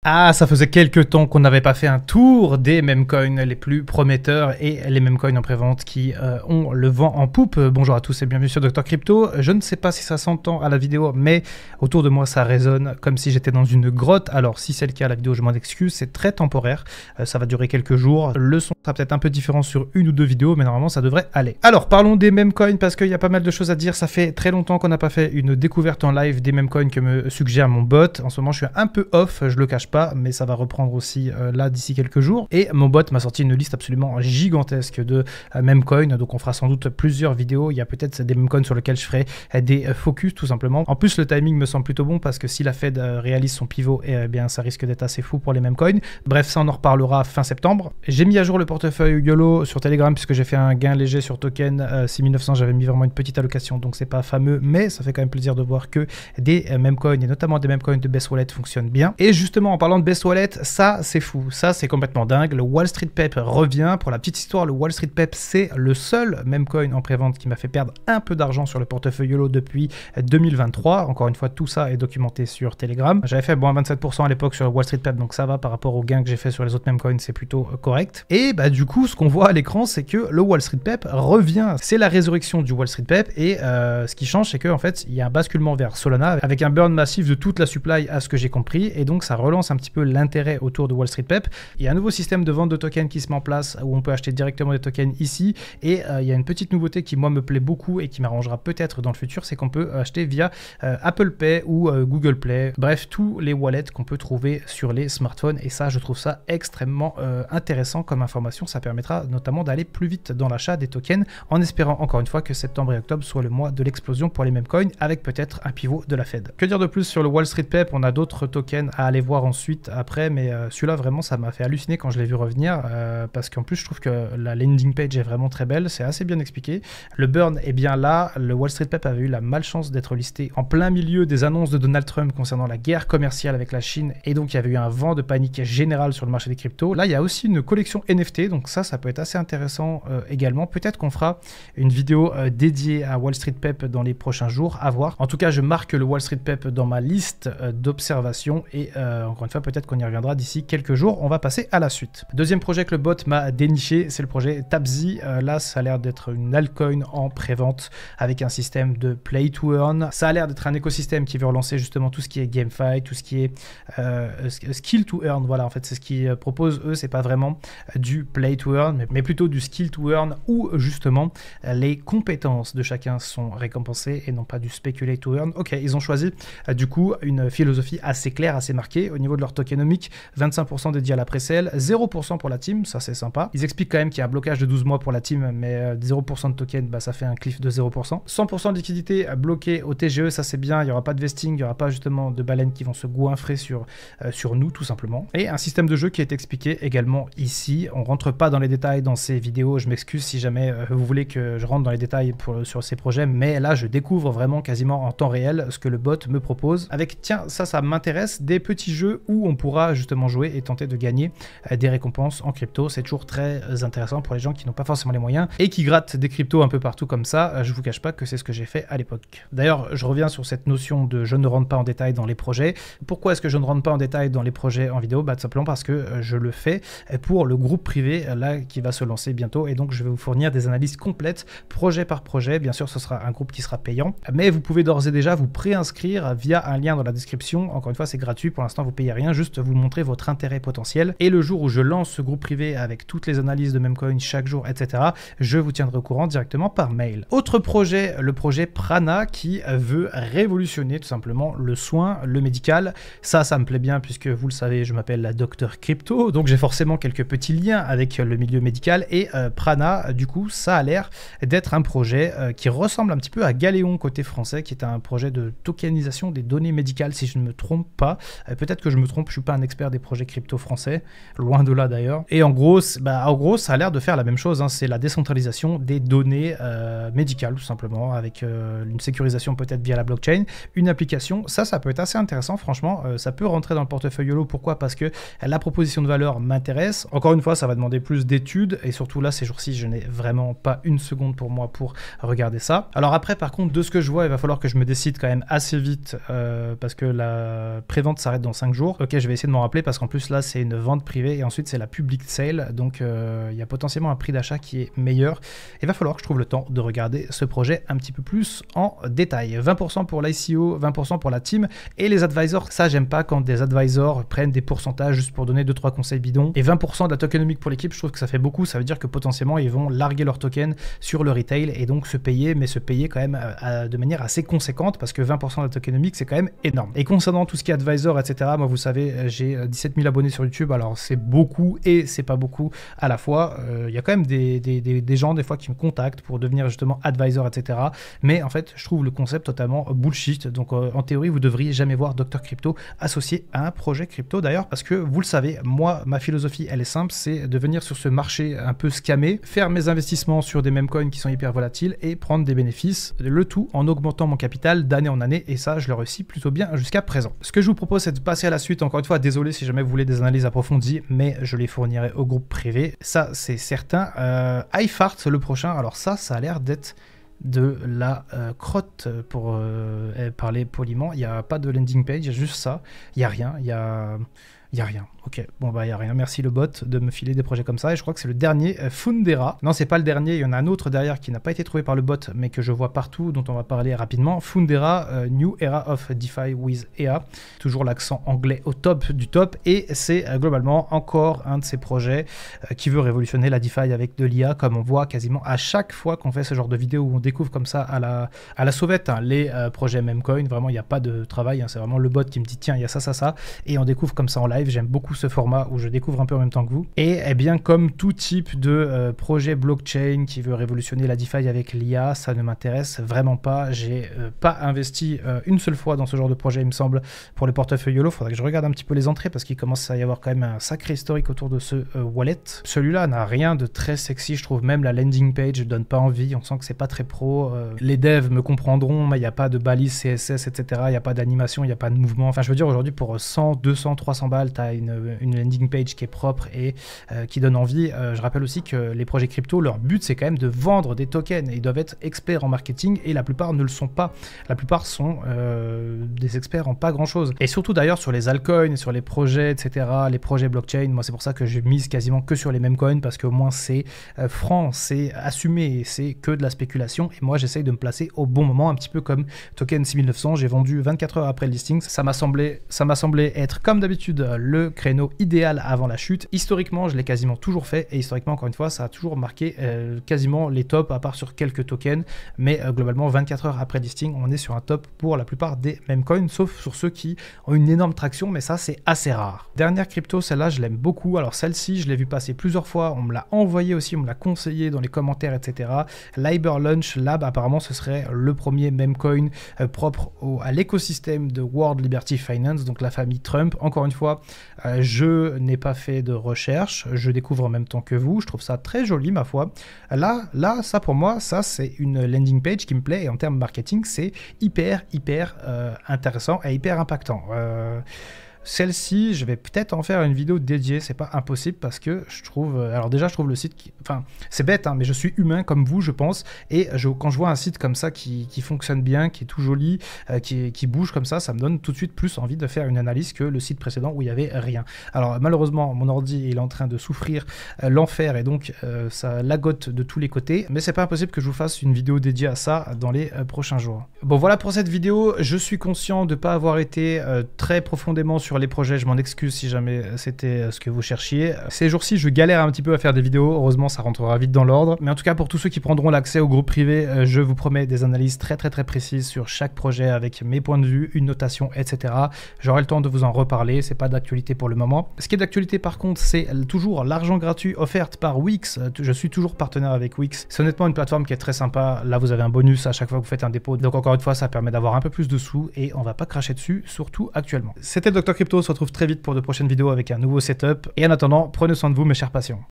Ah, ça faisait quelques temps qu'on n'avait pas fait un tour des memcoins les plus prometteurs et les memcoins en prévente qui ont le vent en poupe. Bonjour à tous et bienvenue sur Dr Crypto. Je ne sais pas si ça s'entend à la vidéo, mais autour de moi ça résonne comme si j'étais dans une grotte. Alors si c'est le cas à la vidéo, je m'en excuse, c'est très temporaire. Ça va durer quelques jours. Le son sera peut-être un peu différent sur une ou deux vidéos, mais normalement ça devrait aller. Alors parlons des memcoins parce qu'il y a pas mal de choses à dire. Ça fait très longtemps qu'on n'a pas fait une découverte en live des memcoins que me suggère mon bot. En ce moment je suis un peu off, je le cache pas, mais ça va reprendre aussi là d'ici quelques jours. Et mon bot m'a sorti une liste absolument gigantesque de memcoins, donc on fera sans doute plusieurs vidéos. Il y a peut-être des memcoins sur lesquels je ferai des focus tout simplement. En plus le timing me semble plutôt bon parce que si la Fed réalise son pivot, eh bien ça risque d'être assez fou pour les memcoins. Bref, ça on en reparlera fin septembre. J'ai mis à jour le portefeuille YOLO sur Telegram puisque j'ai fait un gain léger sur token 6900. J'avais mis vraiment une petite allocation, donc c'est pas fameux, mais ça fait quand même plaisir de voir que des memcoins et notamment des memcoins de Best Wallet fonctionnent bien. Et justement en parlant de Best Wallet, ça c'est fou, ça c'est complètement dingue. Le Wall Street Pep revient. Pour la petite histoire, le Wall Street Pep c'est le seul memcoin en prévente qui m'a fait perdre un peu d'argent sur le portefeuille YOLO depuis 2023. Encore une fois, tout ça est documenté sur Telegram. J'avais fait bon 27% à l'époque sur le Wall Street Pep, donc ça va par rapport aux gains que j'ai fait sur les autres memcoins, c'est plutôt correct. Et bah du coup, ce qu'on voit à l'écran, c'est que le Wall Street Pep revient. C'est la résurrection du Wall Street Pep et ce qui change, c'est qu'en fait, il y a un basculement vers Solana avec un burn massif de toute la supply à ce que j'ai compris, et donc ça relance un petit peu l'intérêt autour de Wall Street Pep. Il y a un nouveau système de vente de tokens qui se met en place où on peut acheter directement des tokens ici, et il y a une petite nouveauté qui moi me plaît beaucoup et qui m'arrangera peut-être dans le futur, c'est qu'on peut acheter via Apple Pay ou Google Play, bref tous les wallets qu'on peut trouver sur les smartphones, et ça je trouve ça extrêmement intéressant comme information. Ça permettra notamment d'aller plus vite dans l'achat des tokens, en espérant encore une fois que septembre et octobre soit le mois de l'explosion pour les memcoins avec peut-être un pivot de la Fed. Que dire de plus sur le Wall Street Pep? On a d'autres tokens à aller voir ensuite après, mais celui-là vraiment ça m'a fait halluciner quand je l'ai vu revenir parce qu'en plus je trouve que la landing page est vraiment très belle, c'est assez bien expliqué. Le burn est bien là. Le Wall Street Pep avait eu la malchance d'être listé en plein milieu des annonces de Donald Trump concernant la guerre commerciale avec la Chine, et donc il y avait eu un vent de panique générale sur le marché des cryptos. Là il y a aussi une collection NFT, donc ça peut être assez intéressant également. Peut-être qu'on fera une vidéo dédiée à Wall Street Pep dans les prochains jours, à voir. En tout cas je marque le Wall Street Pep dans ma liste d'observation, et encore une fois peut-être qu'on y reviendra d'ici quelques jours. On va passer à la suite. Deuxième projet que le bot m'a déniché, c'est le projet Tapzi. Là ça a l'air d'être une altcoin en prévente avec un système de play to earn. Ça a l'air d'être un écosystème qui veut relancer justement tout ce qui est GameFi, tout ce qui est skill to earn. Voilà, en fait c'est ce qu'ils proposent eux, c'est pas vraiment du play to earn mais plutôt du skill to earn où justement les compétences de chacun sont récompensées et non pas du speculate to earn. Ok, ils ont choisi du coup une philosophie assez claire, assez marquée au niveau de leur tokenomique. 25% dédié à la pré-sale, 0% pour la team, ça c'est sympa. Ils expliquent quand même qu'il y a un blocage de 12 mois pour la team, mais 0% de token, bah, ça fait un cliff de 0%. 100% de liquidité bloquée au TGE, ça c'est bien, il n'y aura pas de vesting, il n'y aura pas justement de baleines qui vont se goinfrer sur nous tout simplement. Et un système de jeu qui est expliqué également ici. On rentre pas dans les détails dans ces vidéos, je m'excuse si jamais vous voulez que je rentre dans les détails sur ces projets, mais là je découvre vraiment quasiment en temps réel ce que le bot me propose avec, tiens, ça m'intéresse, des petits jeux où on pourra justement jouer et tenter de gagner des récompenses en crypto. C'est toujours très intéressant pour les gens qui n'ont pas forcément les moyens et qui grattent des cryptos un peu partout comme ça. Je vous cache pas que c'est ce que j'ai fait à l'époque. D'ailleurs, je reviens sur cette notion de je ne rentre pas en détail dans les projets. Pourquoi est-ce que je ne rentre pas en détail dans les projets en vidéo? Bah tout simplement parce que je le fais pour le groupe privé là qui va se lancer bientôt, et donc je vais vous fournir des analyses complètes projet par projet. Bien sûr ce sera un groupe qui sera payant, mais vous pouvez d'ores et déjà vous préinscrire via un lien dans la description. Encore une fois c'est gratuit, pour l'instant vous payez rien, juste vous montrer votre intérêt potentiel, et le jour où je lance ce groupe privé avec toutes les analyses de memcoin chaque jour, etc., je vous tiendrai au courant directement par mail. Autre projet, le projet Prana, qui veut révolutionner tout simplement le soin, le médical. Ça me plaît bien puisque vous le savez, je m'appelle la Dr Crypto, donc j'ai forcément quelques petits liens avec le milieu médical, et Prana, du coup, ça a l'air d'être un projet qui ressemble un petit peu à Galéon côté français, qui est un projet de tokenisation des données médicales, si je ne me trompe pas. Peut-être que je me trompe, je suis pas un expert des projets crypto français, loin de là d'ailleurs. Et en gros, ça a l'air de faire la même chose, hein. C'est la décentralisation des données médicales, tout simplement, avec une sécurisation peut-être via la blockchain, une application. Ça peut être assez intéressant, franchement. Ça peut rentrer dans le portefeuille YOLO. Pourquoi? Parce que la proposition de valeur m'intéresse. Encore une fois, ça va demander plus d'études, et surtout là, ces jours-ci, je n'ai vraiment pas une seconde pour moi pour regarder ça. Alors après, par contre, de ce que je vois, il va falloir que je me décide quand même assez vite, parce que la prévente s'arrête dans 5 jours. contre, ok, je vais essayer de m'en rappeler parce qu'en plus là c'est une vente privée et ensuite c'est la public sale, donc il y a potentiellement un prix d'achat qui est meilleur. Il va falloir que je trouve le temps de regarder ce projet un petit peu plus en détail. 20% pour l'ICO, 20% pour la team et les advisors. Ça, j'aime pas quand des advisors prennent des pourcentages juste pour donner 2-3 conseils bidons. Et 20% de la tokenomique pour l'équipe, je trouve que ça fait beaucoup. Ça veut dire que potentiellement ils vont larguer leur token sur le retail et donc se payer, mais se payer quand même de manière assez conséquente parce que 20% de la tokenomique c'est quand même énorme. Et concernant tout ce qui est advisor, etc., moi vous savez, j'ai 17 000 abonnés sur YouTube, alors c'est beaucoup et c'est pas beaucoup à la fois. Il y a quand même des gens des fois qui me contactent pour devenir justement advisor, etc. Mais en fait, je trouve le concept totalement bullshit. Donc en théorie, vous devriez jamais voir Dr Crypto associé à un projet crypto d'ailleurs, parce que vous le savez, moi, ma philosophie, elle est simple, c'est de venir sur ce marché un peu scammé, faire mes investissements sur des meme coins qui sont hyper volatiles et prendre des bénéfices, le tout en augmentant mon capital d'année en année, et ça, je le réussis plutôt bien jusqu'à présent. Ce que je vous propose, c'est de passer à la suite. Encore une fois, désolé si jamais vous voulez des analyses approfondies, mais je les fournirai au groupe privé, ça c'est certain. iFart, le prochain, alors ça a l'air d'être de la crotte pour parler poliment. Il n'y a pas de landing page, il y a juste ça, il n'y a rien, il y a rien. Ok, bon bah il n'y a rien. Merci le bot de me filer des projets comme ça. Et je crois que c'est le dernier, Fundera. Non, c'est pas le dernier, il y en a un autre derrière qui n'a pas été trouvé par le bot, mais que je vois partout, dont on va parler rapidement. Fundera, New Era of DeFi with EA. Toujours l'accent anglais au top du top. Et c'est globalement encore un de ces projets qui veut révolutionner la DeFi avec de l'IA, comme on voit quasiment à chaque fois qu'on fait ce genre de vidéo où on découvre comme ça à la sauvette les projets Memecoin. Vraiment, il n'y a pas de travail, hein, c'est vraiment le bot qui me dit tiens, il y a ça. Et on découvre comme ça en live. J'aime beaucoup ce format où je découvre un peu en même temps que vous. Et eh bien, comme tout type de projet blockchain qui veut révolutionner la DeFi avec l'IA, ça ne m'intéresse vraiment pas. J'ai pas investi une seule fois dans ce genre de projet, il me semble, pour les portefeuilles YOLO. Faudrait que je regarde un petit peu les entrées parce qu'il commence à y avoir quand même un sacré historique autour de ce wallet. Celui-là n'a rien de très sexy, je trouve. Même la landing page ne donne pas envie. On sent que c'est pas très pro. Les devs me comprendront, mais il n'y a pas de balise CSS, etc. Il n'y a pas d'animation, il n'y a pas de mouvement. Enfin, je veux dire, aujourd'hui, pour 100, 200, 300 balles, tu as une landing page qui est propre et qui donne envie. Je rappelle aussi que les projets crypto, leur but c'est quand même de vendre des tokens et ils doivent être experts en marketing et la plupart ne le sont pas. La plupart sont des experts en pas grand chose. Et surtout d'ailleurs sur les altcoins, sur les projets, etc., les projets blockchain, moi c'est pour ça que je mise quasiment que sur les mêmes coins parce qu'au moins c'est franc, c'est assumé, c'est que de la spéculation et moi j'essaye de me placer au bon moment, un petit peu comme Token 6900, j'ai vendu 24 heures après le listing, ça m'a semblé être comme d'habitude le créneau idéal avant la chute. Historiquement, je l'ai quasiment toujours fait et historiquement, encore une fois, ça a toujours marqué quasiment les tops à part sur quelques tokens, mais globalement 24 heures après listing, on est sur un top pour la plupart des mêmes coins, sauf sur ceux qui ont une énorme traction, mais ça c'est assez rare. Dernière crypto, celle-là je l'aime beaucoup. Alors celle-ci, je l'ai vu passer plusieurs fois, on me l'a envoyé aussi, on me l'a conseillé dans les commentaires, etc. Liber Launch Lab, apparemment ce serait le premier meme coin propre à l'écosystème de World Liberty Finance, donc la famille Trump. Encore une fois, je n'ai pas fait de recherche, je découvre en même temps que vous, je trouve ça très joli ma foi. Là, ça pour moi, ça c'est une landing page qui me plaît et en termes marketing, c'est hyper intéressant et hyper impactant. Celle-ci, je vais peut-être en faire une vidéo dédiée, c'est pas impossible parce que je trouve... Alors déjà, je trouve le site qui... Enfin, c'est bête, hein, mais je suis humain comme vous, je pense. Et quand je vois un site comme ça qui fonctionne bien, qui est tout joli, qui bouge comme ça me donne tout de suite plus envie de faire une analyse que le site précédent où il n'y avait rien. Alors malheureusement, mon ordi il est en train de souffrir l'enfer et donc ça lagote de tous les côtés. Mais c'est pas impossible que je vous fasse une vidéo dédiée à ça dans les prochains jours. Bon, voilà pour cette vidéo. Je suis conscient de ne pas avoir été très profondément sur les projets, je m'en excuse si jamais c'était ce que vous cherchiez. Ces jours-ci, je galère un petit peu à faire des vidéos, heureusement ça rentrera vite dans l'ordre. Mais en tout cas, pour tous ceux qui prendront l'accès au groupe privé, je vous promets des analyses très précises sur chaque projet avec mes points de vue, une notation, etc. J'aurai le temps de vous en reparler, c'est pas d'actualité pour le moment. Ce qui est d'actualité par contre, c'est toujours l'argent gratuit offert par Wix. Je suis toujours partenaire avec Wix. C'est honnêtement une plateforme qui est très sympa. Là, vous avez un bonus à chaque fois que vous faites un dépôt. Donc encore une fois, ça permet d'avoir un peu plus de sous et on va pas cracher dessus, surtout actuellement. C'était Dr Crypto, on se retrouve très vite pour de prochaines vidéos avec un nouveau setup. Et en attendant, prenez soin de vous mes chers patients.